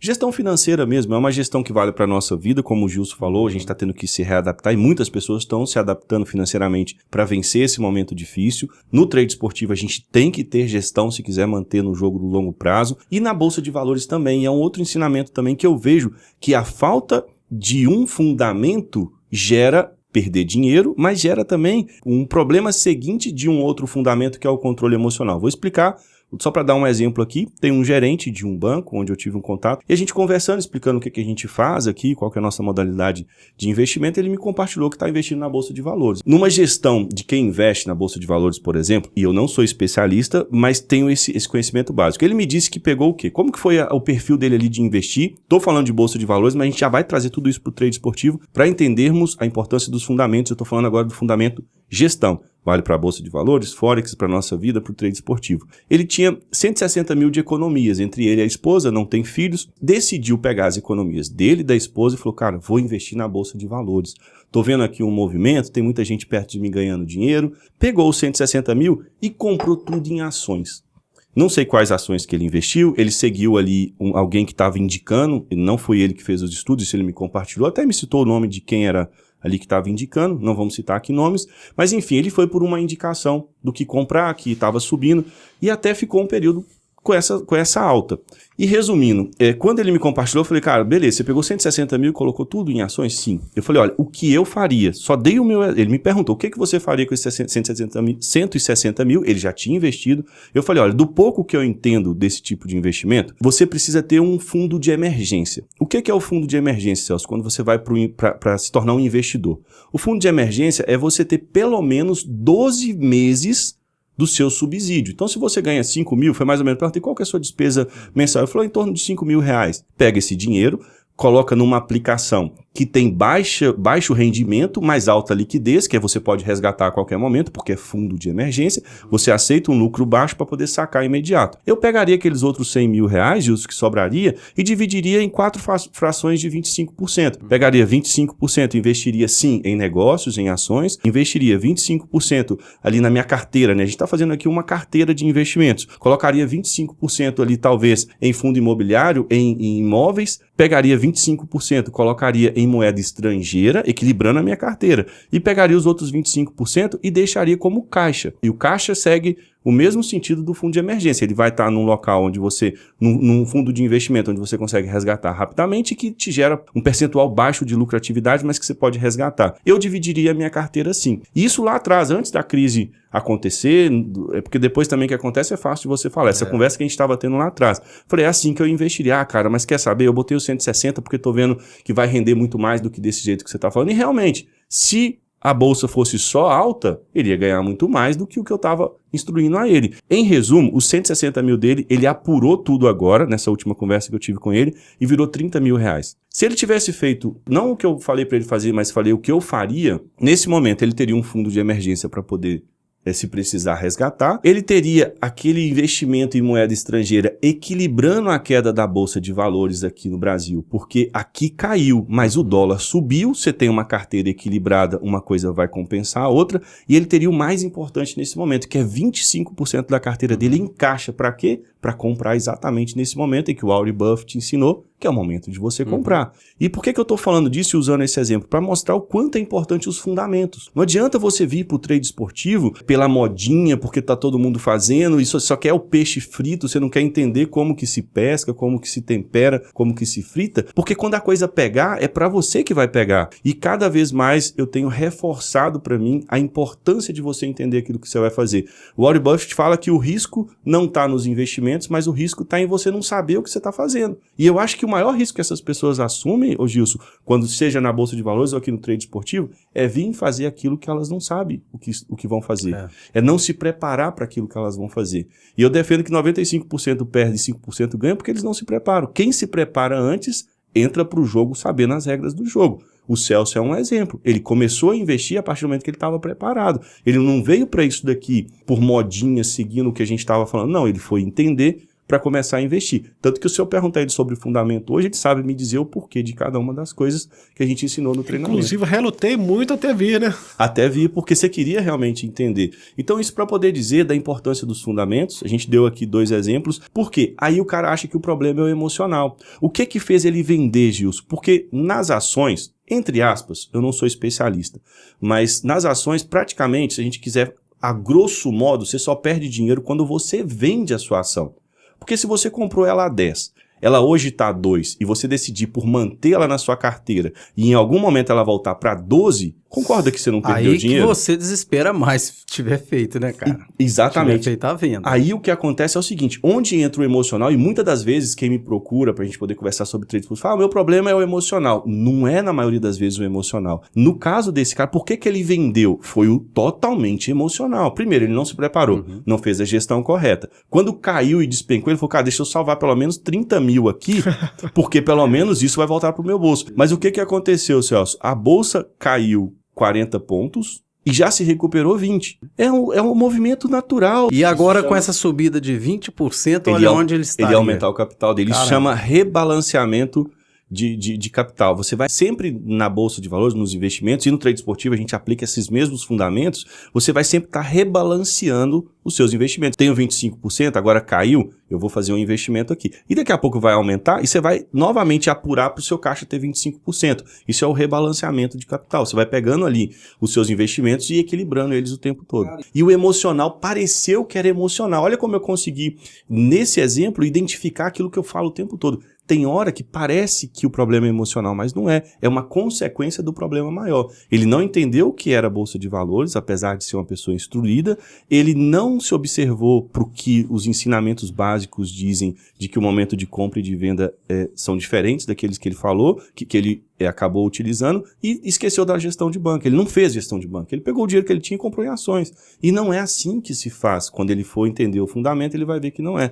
Gestão financeira mesmo, é uma gestão que vale para a nossa vida, como o Gilson falou, a gente está tendo que se readaptar e muitas pessoas estão se adaptando financeiramente para vencer esse momento difícil. No trade esportivo a gente tem que ter gestão se quiser manter no jogo do longo prazo e na bolsa de valores também. É um outro ensinamento também que eu vejo que a falta de um fundamento gera perder dinheiro, mas gera também um problema seguinte de um outro fundamento que é o controle emocional. Vou explicar. Só para dar um exemplo aqui, tem um gerente de um banco onde eu tive um contato e a gente conversando, explicando o que a gente faz aqui, qual que é a nossa modalidade de investimento, ele me compartilhou que está investindo na Bolsa de Valores. Numa gestão de quem investe na Bolsa de Valores, por exemplo, e eu não sou especialista, mas tenho esse conhecimento básico. Ele me disse que pegou o quê? Como que foi o perfil dele ali de investir? Estou falando de Bolsa de Valores, mas a gente já vai trazer tudo isso para o trade esportivo para entendermos a importância dos fundamentos. Eu estou falando agora do fundamento gestão. Vale para a Bolsa de Valores, Forex, para a nossa vida, para o trade esportivo. Ele tinha 160 mil de economias, entre ele e a esposa, não tem filhos, decidiu pegar as economias dele e da esposa e falou, cara, vou investir na Bolsa de Valores. Tô vendo aqui um movimento, tem muita gente perto de mim ganhando dinheiro, pegou os 160 mil e comprou tudo em ações. Não sei quais ações que ele investiu, ele seguiu ali alguém que estava indicando, não foi ele que fez os estudos, isso ele me compartilhou, até me citou o nome de quem era ali que estava indicando, não vamos citar aqui nomes, mas enfim, ele foi por uma indicação do que comprar, que estava subindo, e até ficou um período com essa alta. E resumindo, quando ele me compartilhou, eu falei, cara, beleza, você pegou 160 mil e colocou tudo em ações? Sim. Eu falei, olha, o que eu faria? Só dei o meu... Ele me perguntou, o que você faria com esses 160 mil? Ele já tinha investido. Eu falei, olha, do pouco que eu entendo desse tipo de investimento, você precisa ter um fundo de emergência. O que é o fundo de emergência, Celso? Quando você vai para se tornar um investidor. O fundo de emergência é você ter pelo menos 12 meses do seu subsídio. Então, se você ganha 5 mil, foi mais ou menos, perguntei qual que é a sua despesa mensal. Eu falei, em torno de 5 mil reais. Pega esse dinheiro, coloca numa aplicação que tem baixo rendimento, mais alta liquidez, que você pode resgatar a qualquer momento, porque é fundo de emergência, você aceita um lucro baixo para poder sacar imediato. Eu pegaria aqueles outros 100 mil reais, os que sobraria, e dividiria em 4 frações de 25%. Pegaria 25%, investiria sim em negócios, em ações, investiria 25% ali na minha carteira, né? A gente está fazendo aqui uma carteira de investimentos. Colocaria 25% ali, talvez, em fundo imobiliário, em imóveis, pegaria 25%, colocaria em moeda estrangeira, equilibrando a minha carteira, e pegaria os outros 25% e deixaria como caixa. E o caixa segue o mesmo sentido do fundo de emergência. Ele vai estar num local onde você, num fundo de investimento, onde você consegue resgatar rapidamente e que te gera um percentual baixo de lucratividade, mas que você pode resgatar. Eu dividiria a minha carteira assim. Isso lá atrás, antes da crise acontecer, porque depois também que acontece é fácil de você falar. Essa conversa que a gente estava tendo lá atrás. Falei, é assim que eu investiria. Ah, cara, mas quer saber? Eu botei o 160 porque estou vendo que vai render muito mais do que desse jeito que você está falando. E realmente, se a bolsa fosse só alta, ele ia ganhar muito mais do que o que eu estava instruindo a ele. Em resumo, os 160 mil dele, ele apurou tudo agora, nessa última conversa que eu tive com ele, e virou 30 mil reais. Se ele tivesse feito, não o que eu falei para ele fazer, mas falei o que eu faria, nesse momento ele teria um fundo de emergência para poder, se precisar, resgatar. Ele teria aquele investimento em moeda estrangeira equilibrando a queda da Bolsa de Valores aqui no Brasil, porque aqui caiu, mas o dólar subiu, você tem uma carteira equilibrada, uma coisa vai compensar a outra, e ele teria o mais importante nesse momento, que é 25% da carteira dele em caixa. Para quê? Para comprar exatamente nesse momento em que o Warren Buffett ensinou, que é o momento de você comprar. E por que eu estou falando disso e usando esse exemplo? Para mostrar o quanto é importante os fundamentos. Não adianta você vir para o trade esportivo pela modinha, porque está todo mundo fazendo, isso só quer o peixe frito, você não quer entender como que se pesca, como que se tempera, como que se frita, porque quando a coisa pegar, é para você que vai pegar. E cada vez mais eu tenho reforçado para mim a importância de você entender aquilo que você vai fazer. O Warren Buffett fala que o risco não está nos investimentos, mas o risco está em você não saber o que você está fazendo. E eu acho que o maior risco que essas pessoas assumem, ô Gilson, quando seja na Bolsa de Valores ou aqui no trade esportivo, é vir fazer aquilo que elas não sabem o que vão fazer. É não se preparar para aquilo que elas vão fazer. E eu defendo que 95% perde e 5% ganha porque eles não se preparam. Quem se prepara antes, entra para o jogo sabendo as regras do jogo. O Celso é um exemplo. Ele começou a investir a partir do momento que ele estava preparado. Ele não veio para isso daqui por modinha, seguindo o que a gente estava falando. Não, ele foi entender para começar a investir. Tanto que se eu perguntar ele sobre o fundamento hoje, ele sabe me dizer o porquê de cada uma das coisas que a gente ensinou no treinamento. Inclusive, eu relutei muito até vir, né? Até vir, porque você queria realmente entender. Então, isso para poder dizer da importância dos fundamentos, a gente deu aqui 2 exemplos, porque aí o cara acha que o problema é o emocional. O que fez ele vender, Gilson? Porque nas ações, entre aspas, eu não sou especialista, mas nas ações, praticamente, se a gente quiser, a grosso modo, você só perde dinheiro quando você vende a sua ação. Porque se você comprou ela a 10, ela hoje está a 2 e você decidir por mantê-la na sua carteira e em algum momento ela voltar para 12, concorda que você não perdeu dinheiro? Aí que você desespera mais se tiver feito, né, cara? Exatamente. Se tiver feito a venda. Aí o que acontece é o seguinte, onde entra o emocional, e muitas das vezes quem me procura pra gente poder conversar sobre trade fala, meu problema é o emocional. Não é na maioria das vezes o emocional. No caso desse cara, por que ele vendeu? Foi o totalmente emocional. Primeiro, ele não se preparou, não fez a gestão correta. Quando caiu e despencou, ele falou, cara, deixa eu salvar pelo menos 30 mil aqui, porque pelo menos isso vai voltar pro meu bolso. Mas o que aconteceu, Celso? A bolsa caiu 40 pontos e já se recuperou 20. É um movimento natural. E agora com essa subida de 20%, olha onde ele está. Ele ia aumentar o capital dele. Isso chama rebalanceamento de capital. Você vai sempre na bolsa de valores, nos investimentos e no trade esportivo, a gente aplica esses mesmos fundamentos, você vai sempre estar rebalanceando os seus investimentos. Tenho 25%, agora caiu, eu vou fazer um investimento aqui. E daqui a pouco vai aumentar e você vai novamente apurar para o seu caixa ter 25%. Isso é o rebalanceamento de capital. Você vai pegando ali os seus investimentos e equilibrando eles o tempo todo. E o emocional pareceu que era emocional. Olha como eu consegui, nesse exemplo, identificar aquilo que eu falo o tempo todo. Tem hora que parece que o problema é emocional, mas não é. É uma consequência do problema maior. Ele não entendeu o que era a Bolsa de Valores, apesar de ser uma pessoa instruída. Ele não se observou para o que os ensinamentos básicos dizem de que o momento de compra e de venda são diferentes daqueles que ele falou, que ele acabou utilizando, e esqueceu da gestão de banco. Ele não fez gestão de banco. Ele pegou o dinheiro que ele tinha e comprou em ações. E não é assim que se faz. Quando ele for entender o fundamento, ele vai ver que não é.